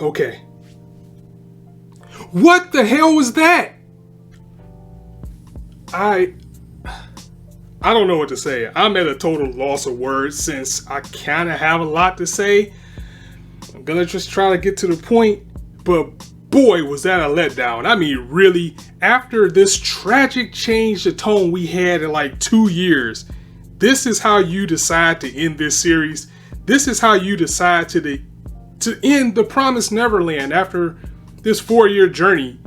Okay. What the hell was that? I don't know what to say. I'm at a total loss of words since I kind of have a lot to say. I'm gonna just try to get to the point, but boy, was that a letdown. I mean, really, after this tragic change of tone we had in like 2 years, this is how you decide to end this series. This is how you decide to end the Promised Neverland after this 4-year journey.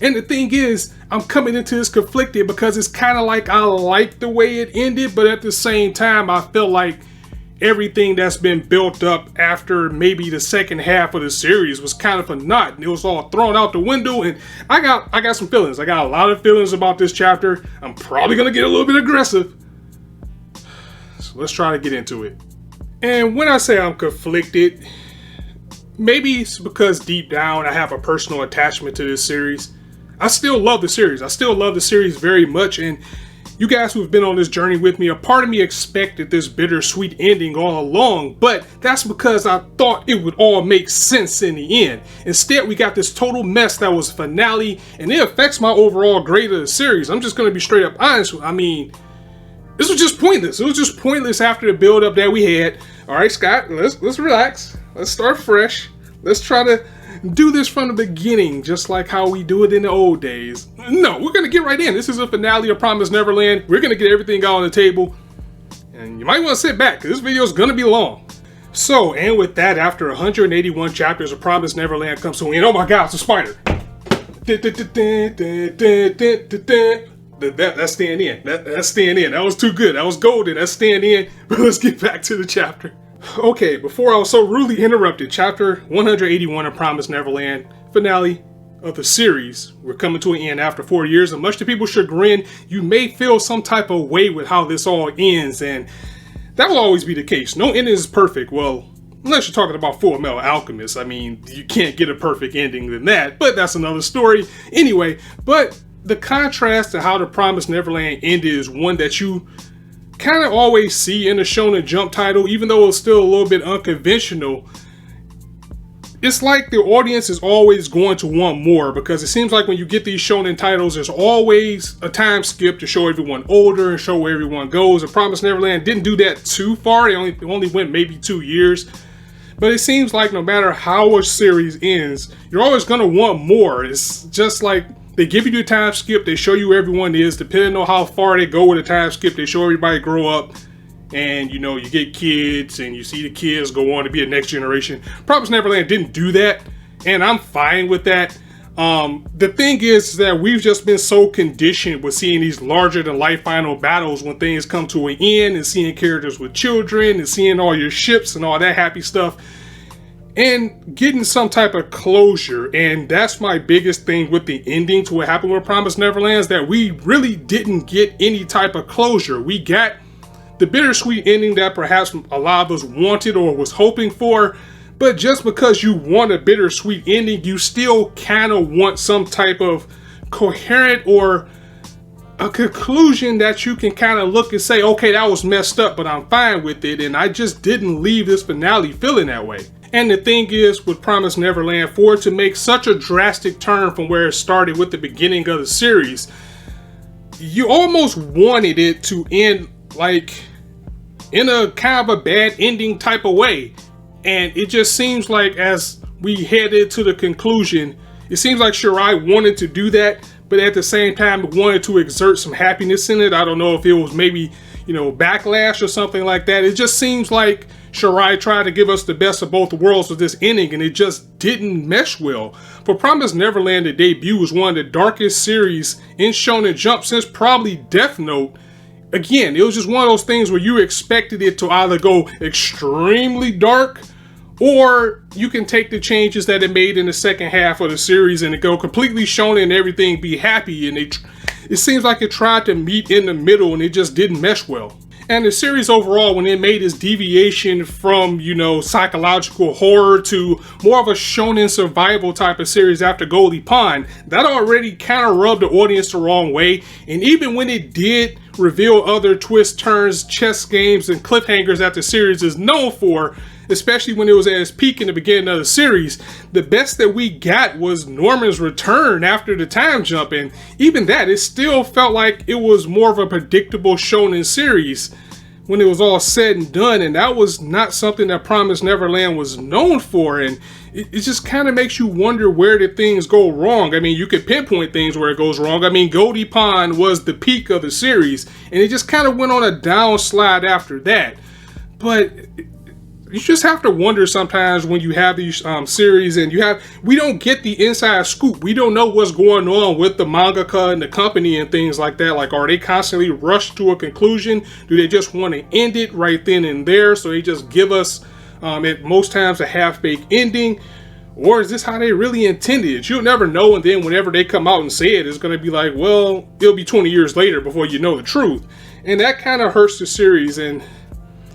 And the thing is, I'm coming into this conflicted because it's kind of like I like the way it ended, but at the same time, I feel like everything that's been built up after maybe the second half of the series was kind of a knot, and it was all thrown out the window. And I got some feelings. I got a lot of feelings about this chapter. I'm probably gonna get a little bit aggressive. So let's try to get into it. And when I say I'm conflicted, maybe it's because deep down I have a personal attachment to this series. I still love the series. I still love the series very much, and you guys who have been on this journey with me, a part of me expected this bittersweet ending all along, but that's because I thought it would all make sense in the end. Instead, we got this total mess that was finale, and it affects my overall grade of the series. I'm just going to be straight up honest. I mean, this was just pointless. It was just pointless after the build-up that we had. All right, Scott, let's relax. Let's start fresh. Let's try to do this from the beginning, just like how we do it in the old days. No, we're gonna get right in. This is a finale of Promised Neverland. We're gonna get everything out on the table, and you might want to sit back because this video is gonna be long. So, and with that, after 181 chapters of Promised Neverland comes to an end. Oh my God, it's a spider. That's staying in. That's staying in. That was too good. That was golden. That's staying in. But let's get back to the chapter. Okay, before I was so rudely interrupted, chapter 181 of Promised Neverland, finale of the series. We're coming to an end after 4 years, and much to people's chagrin, you may feel some type of way with how this all ends, and that will always be the case. No ending is perfect. Well, unless you're talking about Full Metal Alchemist. I mean, you can't get a perfect ending than that, but that's another story. Anyway, but the contrast to how the Promised Neverland ended is one that you kind of always see in a Shonen Jump title, even though it's still a little bit unconventional. It's like the audience is always going to want more, because it seems like when you get these shonen titles, there's always a time skip to show everyone older and show where everyone goes. And Promised Neverland didn't do that too far. It only went maybe 2 years. But it seems like no matter how a series ends, you're always going to want more. It's just like they give you the time skip, they show you where everyone is, depending on how far they go with the time skip, they show everybody grow up, and you know, you get kids, and you see the kids go on to be a next generation. Promised Neverland didn't do that, and I'm fine with that. The thing is that we've just been so conditioned with seeing these larger than life final battles when things come to an end, and seeing characters with children, and seeing all your ships and all that happy stuff, and getting some type of closure. And that's my biggest thing with the ending to what happened with Promised Neverland, is that we really didn't get any type of closure. We got the bittersweet ending that perhaps a lot of us wanted or was hoping for, but just because you want a bittersweet ending, you still kind of want some type of coherent or a conclusion that you can kind of look and say, okay, that was messed up, but I'm fine with it. And I just didn't leave this finale feeling that way. And the thing is, with Promised Neverland, for it to make such a drastic turn from where it started with the beginning of the series, you almost wanted it to end like in a kind of a bad ending type of way. And it just seems like as we headed to the conclusion, it seems like Shirai wanted to do that, but at the same time wanted to exert some happiness in it. I don't know if it was maybe, you know, backlash or something like that. It just seems like Shirai tried to give us the best of both worlds with this ending, and it just didn't mesh well. For Promised Neverland, the debut was one of the darkest series in Shonen Jump since probably Death Note. Again, it was just one of those things where you expected it to either go extremely dark, or you can take the changes that it made in the second half of the series and it go completely shonen and everything be happy. And it seems like it tried to meet in the middle, and it just didn't mesh well. And the series overall, when it made its deviation from, you know, psychological horror to more of a shonen survival type of series after Goldie Pond, that already kind of rubbed the audience the wrong way. And even when it did reveal other twists, turns, chess games, and cliffhangers that the series is known for, especially when it was at its peak in the beginning of the series, the best that we got was Norman's return after the time jump, and even that, it still felt like it was more of a predictable shonen series when it was all said and done, and that was not something that Promised Neverland was known for, and it just kind of makes you wonder, where did things go wrong? I mean, you could pinpoint things where it goes wrong. I mean, Goldie Pond was the peak of the series, and it just kind of went on a downslide after that. But you just have to wonder sometimes when you have these series and we don't get the inside scoop. We don't know what's going on with the mangaka and the company and things like that. Like, are they constantly rushed to a conclusion? Do they just want to end it right then and there? So they just give us, at most times, a half-baked ending? Or is this how they really intended it? You'll never know, and then whenever they come out and say it, it's going to be like, well, it'll be 20 years later before you know the truth. And that kind of hurts the series. And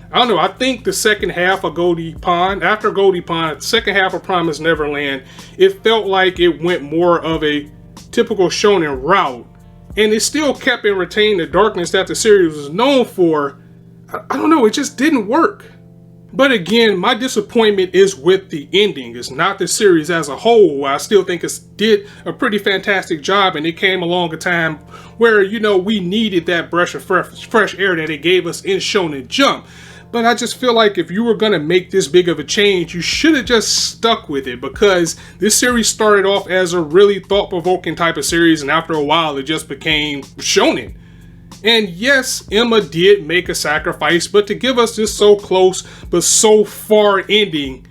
I don't know, I think the second half of Goldie Pond, after Goldie Pond, the second half of Promised Neverland, it felt like it went more of a typical shonen route. And it still kept and retained the darkness that the series was known for. I don't know, it just didn't work. But again, my disappointment is with the ending. It's not the series as a whole. I still think it did a pretty fantastic job, and it came along a time where, you know, we needed that breath of fresh air that it gave us in Shonen Jump. But I just feel like if you were going to make this big of a change, you should have just stuck with it, because this series started off as a really thought-provoking type of series, and after a while it just became shonen. And yes, Emma did make a sacrifice, but to give us this so close but so far ending,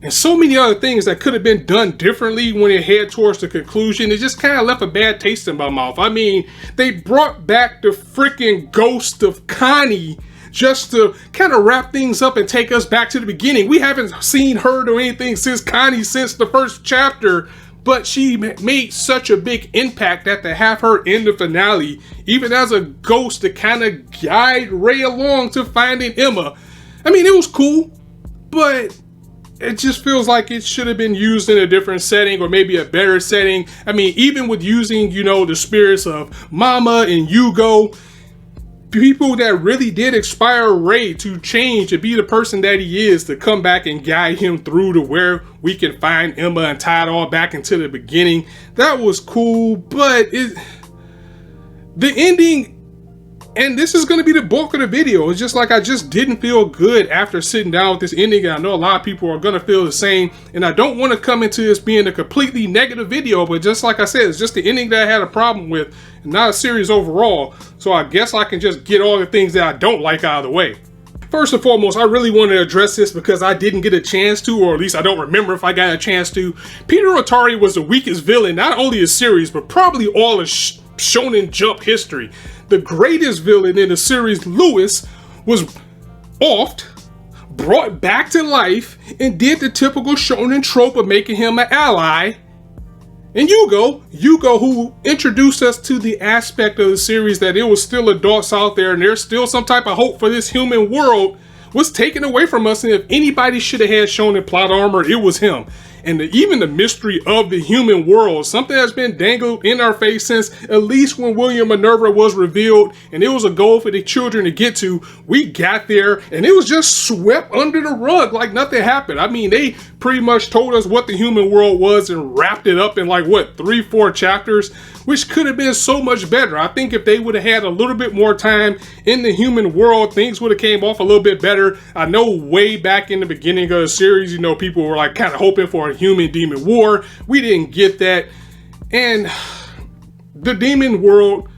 and so many other things that could have been done differently when it head towards the conclusion, it just kind of left a bad taste in my mouth. I mean, they brought back the freaking ghost of Connie just to kind of wrap things up and take us back to the beginning. We haven't seen, heard, or anything since Connie since the first chapter, but she made such a big impact that to have her in the finale, even as a ghost, to kind of guide Ray along to finding Emma. I mean, it was cool, but it just feels like it should have been used in a different setting, or maybe a better setting. I mean, even with using, you know, the spirits of Mama and Yugo, people that really did inspire Ray to change, to be the person that he is, to come back and guide him through to where we can find Emma and tie it all back into the beginning. That was cool, but the ending, and this is going to be the bulk of the video, it's just like I just didn't feel good after sitting down with this ending, and I know a lot of people are going to feel the same, and I don't want to come into this being a completely negative video, but just like I said, it's just the ending that I had a problem with, and not a series overall. So I guess I can just get all the things that I don't like out of the way. First and foremost, I really want to address this because I didn't get a chance to, or at least I don't remember if I got a chance to. Peter Otari was the weakest villain, not only in the series, but probably all of Shonen Jump history. The greatest villain in the series, Lewis, was offed, brought back to life, and did the typical shonen trope of making him an ally. And Yugo, who introduced us to the aspect of the series that it was still adults out there and there's still some type of hope for this human world, was taken away from us. And if anybody should have had shonen plot armor, it was him. And even the mystery of the human world, something that's been dangled in our face since at least when William Minerva was revealed, and it was a goal for the children to get to. We got there and it was just swept under the rug like nothing happened. I mean, they pretty much told us what the human world was and wrapped it up in like, what, 3-4 chapters, which could have been so much better. I think if they would have had a little bit more time in the human world, things would have came off a little bit better. I know way back in the beginning of the series, you know, people were like kind of hoping for a human demon war. We didn't get that. And the demon world,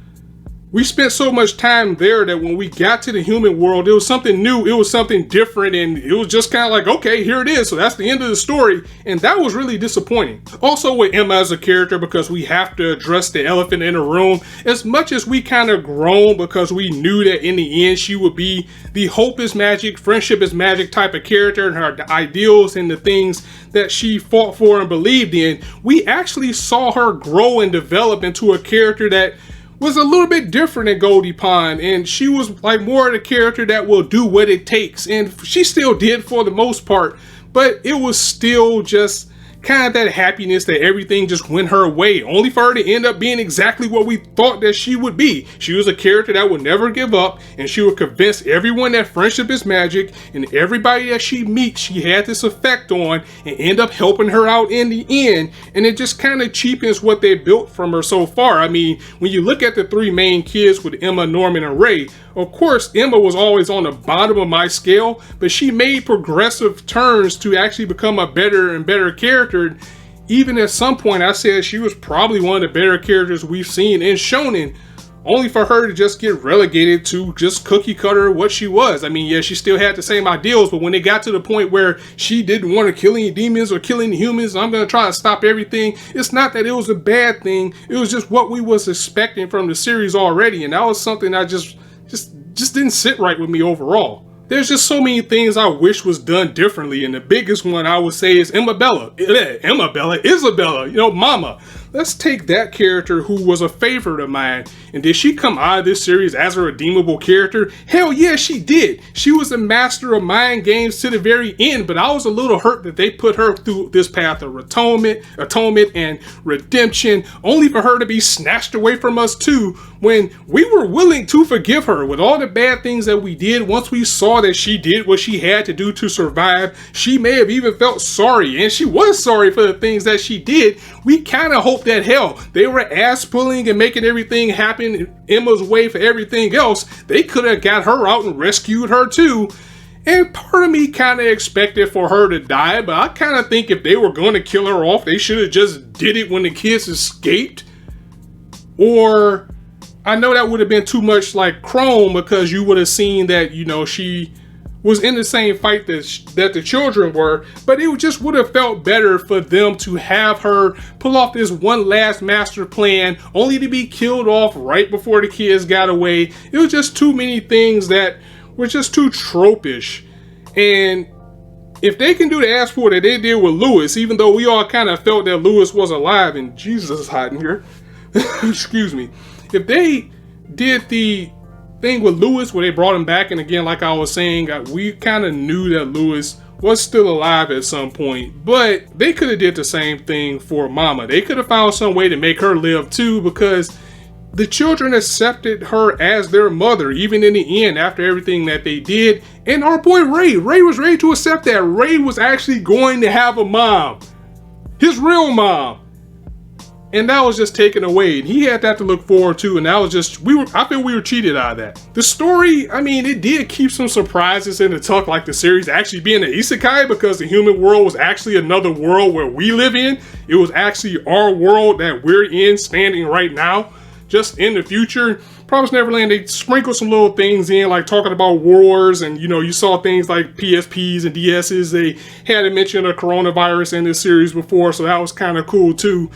we spent so much time there that when we got to the human world, it was something new, it was something different, and it was just kind of like, okay, here it is. So that's the end of the story, and that was really disappointing. Also with Emma as a character, because we have to address the elephant in the room, as much as we kind of groaned because we knew that in the end she would be the hope is magic, friendship is magic type of character, and her ideals and the things that she fought for and believed in, we actually saw her grow and develop into a character that was a little bit different than Goldie Pond, and she was like more of the character that will do what it takes, and she still did for the most part, but it was still just kind of that happiness that everything just went her way, only for her to end up being exactly what we thought that she would be. She was a character that would never give up, and she would convince everyone that friendship is magic, and everybody that she meets she had this effect on, and end up helping her out in the end. And it just kind of cheapens what they built from her so far. I mean, when you look at the three main kids with Emma, Norman, and Ray, of course Emma was always on the bottom of my scale, but she made progressive turns to actually become a better and better character. Even at some point I said she was probably one of the better characters we've seen in shonen, only for her to just get relegated to just cookie cutter what she was. I mean, yeah, she still had the same ideals, but when it got to the point where she didn't want to kill any demons or kill any humans, I'm going to try to stop everything. It's not that it was a bad thing. It was just what we was expecting from the series already. And that was something that just didn't sit right with me overall. There's just so many things I wish was done differently, and the biggest one I would say is Isabella, Mama. Let's take that character who was a favorite of mine, and did she come out of this series as a redeemable character? Hell yeah, she did. She was a master of mind games to the very end, but I was a little hurt that they put her through this path of atonement and redemption, only for her to be snatched away from us too, when we were willing to forgive her with all the bad things that we did. Once we saw that she did what she had to do to survive, she may have even felt sorry, and she was sorry for the things that she did. We kind of hope that, hell, they were ass pulling and making everything happen Emma's way for everything else. They could have got her out and rescued her too. And part of me kind of expected for her to die, but I kind of think if they were going to kill her off, they should have just did it when the kids escaped. Or I know that would have been too much like Chrome, because you would have seen that, you know, she was in the same fight that the children were, but it just would have felt better for them to have her pull off this one last master plan, only to be killed off right before the kids got away. It was just too many things that were just too tropish. And if they can do the ass pull that they did with Lewis, even though we all kind of felt that Lewis was alive, and Jesus is hot in here, excuse me, if they did the thing with Lewis where they brought him back, and again, like I was saying, we kind of knew that Lewis was still alive at some point, but they could have did the same thing for Mama. They could have found some way to make her live too, because the children accepted her as their mother, even in the end, after everything that they did. And our boy Ray was ready to accept that. Ray was actually going to have a mom, his real mom. And that was just taken away. And he had that to look forward to, and that was just, I feel we were cheated out of that. The story, I mean, it did keep some surprises in the tuck, like the series actually being an isekai, because the human world was actually another world where we live in. It was actually our world that we're in, standing right now, just in the future. Promised Neverland, they sprinkled some little things in, like talking about wars, and, you know, you saw things like PSPs and DSs. They had a mention of coronavirus in this series before, so that was kind of cool too.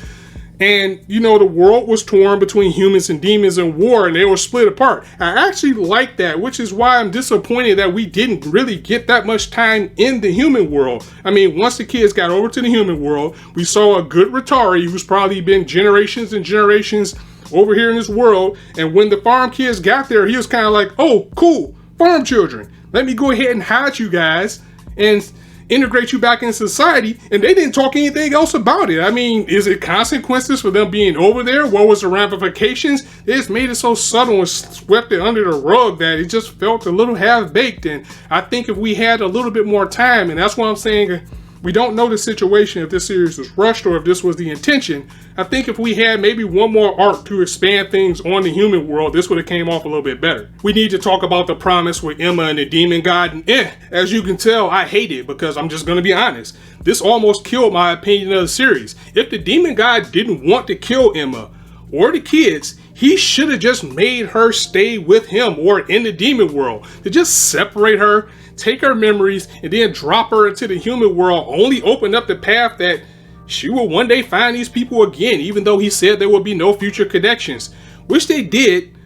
And, you know, the world was torn between humans and demons in war, and they were split apart. I actually like that, which is why I'm disappointed that we didn't really get that much time in the human world. I mean, once the kids got over to the human world, we saw a good Ratari, who's probably been generations and generations over here in this world. And when the farm kids got there, he was kind of like, oh, cool, farm children, let me go ahead and hide you guys and integrate you back in society. And they didn't talk anything else about it. I mean, is it consequences for them being over there? What was the ramifications? They just made it so subtle and swept it under the rug that it just felt a little half-baked. And I think if we had a little bit more time, and that's why I'm saying we don't know the situation, if this series was rushed or if this was the intention. I think if we had maybe one more arc to expand things on the human world, this would have came off a little bit better. We need to talk about the promise with Emma and the demon god. And as you can tell, I hate it, because I'm just going to be honest. This almost killed my opinion of the series. If the demon god didn't want to kill Emma or the kids, he should have just made her stay with him or in the demon world. To just separate her, take her memories, and then drop her into the human world only opened up the path that she will one day find these people again, even though he said there will be no future connections, which they did.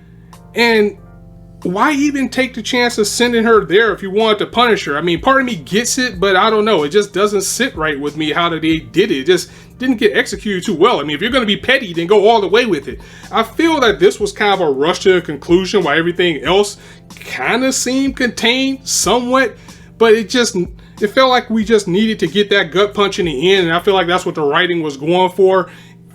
And why even take the chance of sending her there if you wanted to punish her? I mean, part of me gets it, but I don't know. It just doesn't sit right with me how they did it. It just didn't get executed too well. I mean, if you're going to be petty, then go all the way with it. I feel that this was kind of a rush to a conclusion while everything else kind of seemed contained somewhat, but it felt like we just needed to get that gut punch in the end, and I feel like that's what the writing was going for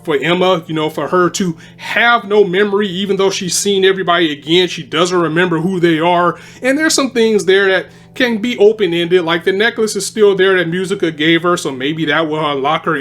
Emma, you know, for her to have no memory, even though she's seen everybody again, she doesn't remember who they are. And there's some things there that can be open-ended, like the necklace is still there that Musica gave her, so maybe that will unlock her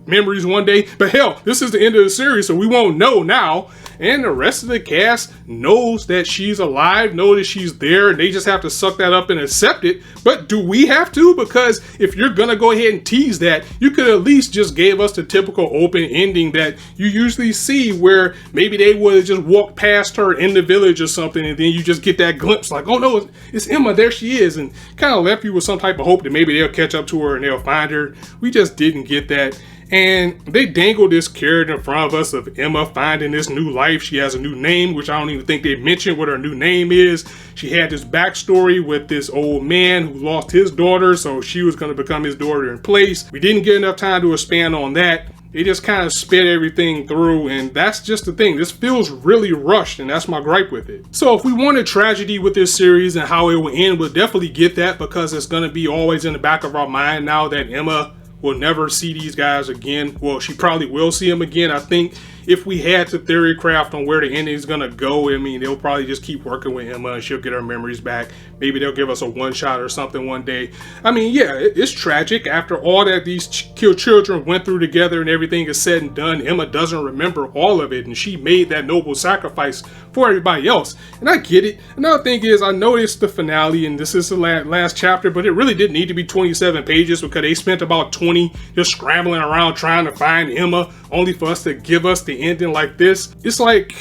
memories one day. But hell, this is the end of the series, so we won't know now. And the rest of the cast knows that she's alive, know that she's there, and they just have to suck that up and accept it. But do we have to? Because if you're gonna go ahead and tease that, you could at least just gave us the typical open ending that you usually see, where maybe they would have just walked past her in the village or something, and then you just get that glimpse like, oh no, it's Emma, there she is, and kind of left you with some type of hope that maybe they'll catch up to her and they'll find her. We just didn't get that. And they dangled this carrot in front of us of Emma finding this new life. She has a new name, which I don't even think they mentioned what her new name is. She had this backstory with this old man who lost his daughter, so she was going to become his daughter in place. We didn't get enough time to expand on that. They just kind of sped everything through, and that's just the thing. This feels really rushed, and that's my gripe with it. So if we wanted tragedy with this series and how it will end, we'll definitely get that, because it's going to be always in the back of our mind now that Emma will never see these guys again. Well, she probably will see them again. I think if we had to theory craft on where the ending is gonna go, I mean, they'll probably just keep working with Emma and she'll get her memories back. Maybe they'll give us a one shot or something one day. I mean, yeah, it's tragic. After all that these children went through together and everything is said and done, Emma doesn't remember all of it, and she made that noble sacrifice for everybody else. And I get it. Another thing is, I noticed the finale, and this is the last chapter, but it really didn't need to be 27 pages because they spent about 20 just scrambling around trying to find Emma, only for us to give us the ending like this. It's like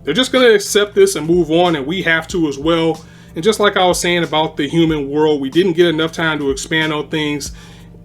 they're just gonna accept this and move on, and we have to as well. And just like I was saying about the human world, we didn't get enough time to expand on things,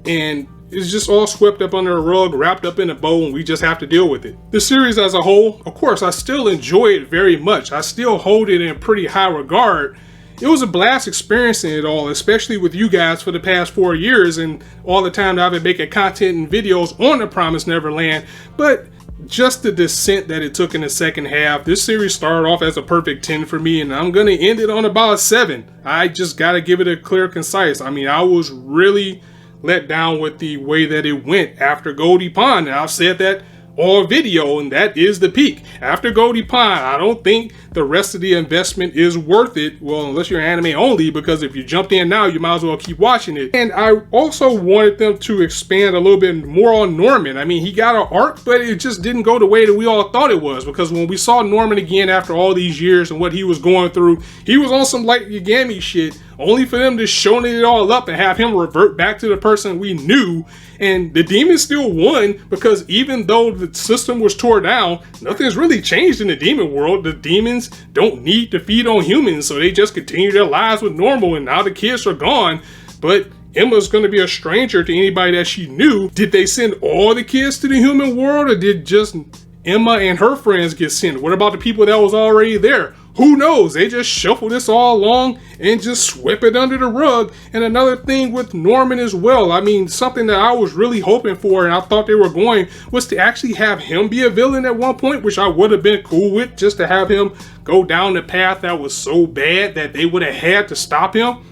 and it's just all swept up under a rug, wrapped up in a bow, and we just have to deal with it. The series as a whole, of course, I still enjoy it very much. I still hold it in pretty high regard. It was a blast experiencing it all, especially with you guys for the past 4 years and all the time that I've been making content and videos on the Promised Neverland. But just the descent that it took in the second half, this series started off as a perfect 10 for me, and I'm gonna end it on about a 7. I just gotta give it a clear, concise. I mean, I was really let down with the way that it went after Goldie Pond, and I've said that all video, and that is the peak. After Goldie Pond, I don't think the rest of the investment is worth it. Well, unless you're anime only, because if you jumped in now, you might as well keep watching it. And I also wanted them to expand a little bit more on Norman. I mean, he got an arc, but it just didn't go the way that we all thought it was, because when we saw Norman again after all these years and what he was going through, he was on some like Yagami shit, only for them to show it all up and have him revert back to the person we knew. And the demons still won, because even though the system was torn down, nothing's really changed in the demon world. The demons don't need to feed on humans, so they just continue their lives with normal, and now the kids are gone. But Emma's going to be a stranger to anybody that she knew. Did they send all the kids to the human world, or did just Emma and her friends get sent? What about the people that was already there? Who knows? They just shuffled this all along and just swept it under the rug. And another thing with Norman as well, I mean, something that I was really hoping for and I thought they were going was to actually have him be a villain at one point, which I would have been cool with, just to have him go down the path that was so bad that they would have had to stop him.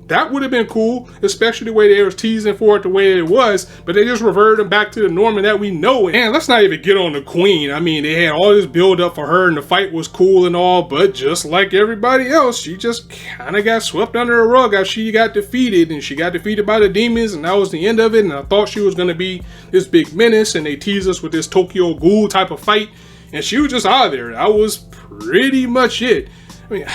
That would have been cool, especially the way they were teasing for it the way it was, but they just reverted him back to the Norman that we know. And let's not even get on the Queen. I mean, they had all this build up for her and the fight was cool and all, but just like everybody else, she just kind of got swept under the rug after she got defeated, and she got defeated by the demons, and that was the end of it. And I thought she was going to be this big menace, and they teased us with this Tokyo Ghoul type of fight, and she was just out of there. That was pretty much it. I mean,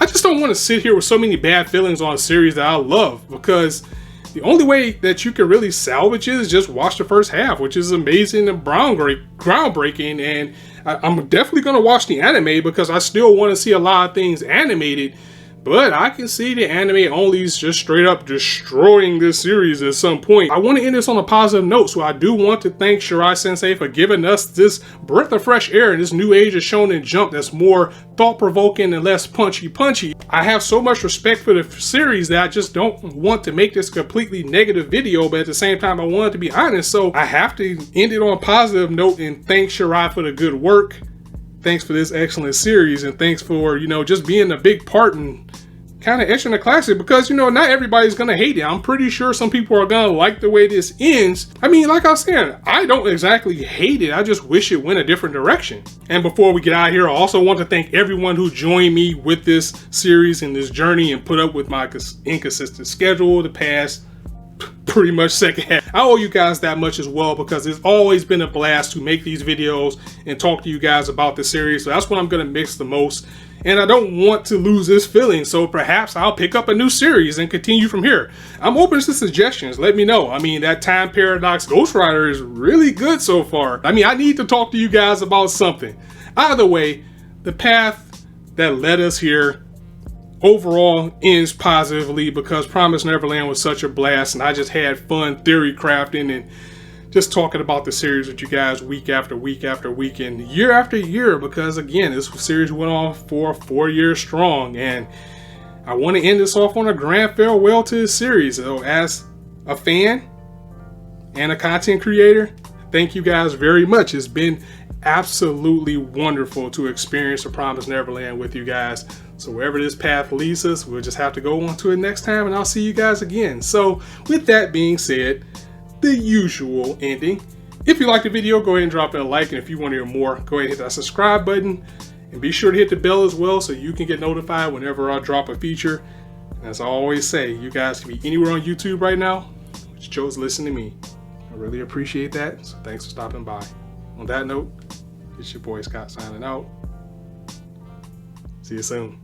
I just don't want to sit here with so many bad feelings on a series that I love, because the only way that you can really salvage it is just watch the first half, which is amazing and groundbreaking. And I'm definitely going to watch the anime, because I still want to see a lot of things animated. But I can see the anime onlys just straight up destroying this series at some point. I want to end this on a positive note, so I do want to thank Shirai Sensei for giving us this breath of fresh air in this new age of Shonen Jump that's more thought-provoking and less punchy. I have so much respect for the series that I just don't want to make this completely negative video, but at the same time I want it to be honest, so I have to end it on a positive note and thank Shirai for the good work. Thanks for this excellent series, and thanks for, you know, just being a big part and kind of etching the classic, because, you know, not everybody's gonna hate it. I'm pretty sure some people are gonna like the way this ends. I mean, like I was saying, I don't exactly hate it. I just wish it went a different direction. And before we get out of here, I also want to thank everyone who joined me with this series and this journey and put up with my inconsistent schedule the past pretty much second half. I owe you guys that much as well, because it's always been a blast to make these videos and talk to you guys about the series. So that's what I'm going to miss the most, and I don't want to lose this feeling, so perhaps I'll pick up a new series and continue from here. I'm open to suggestions. Let me know. I mean, that Time Paradox Ghost Rider is really good so far. I mean, I need to talk to you guys about something. Either way, the path that led us here overall ends positively, because Promised Neverland was such a blast, and I just had fun theory crafting and just talking about the series with you guys week after week after week and year after year, because again, this series went on for 4 years strong, and I want to end this off on a grand farewell to the series. So as a fan and a content creator, thank you guys very much. It's been absolutely wonderful to experience the Promised Neverland with you guys. So wherever this path leads us, we'll just have to go on to it next time, and I'll see you guys again. So with that being said, the usual ending. If you liked the video, go ahead and drop it a like, and if you want to hear more, go ahead and hit that subscribe button, and be sure to hit the bell as well so you can get notified whenever I drop a feature. And as I always say, you guys can be anywhere on YouTube right now, but you chose to listen to me. I really appreciate that, so thanks for stopping by. On that note, it's your boy Scott signing out. See you soon.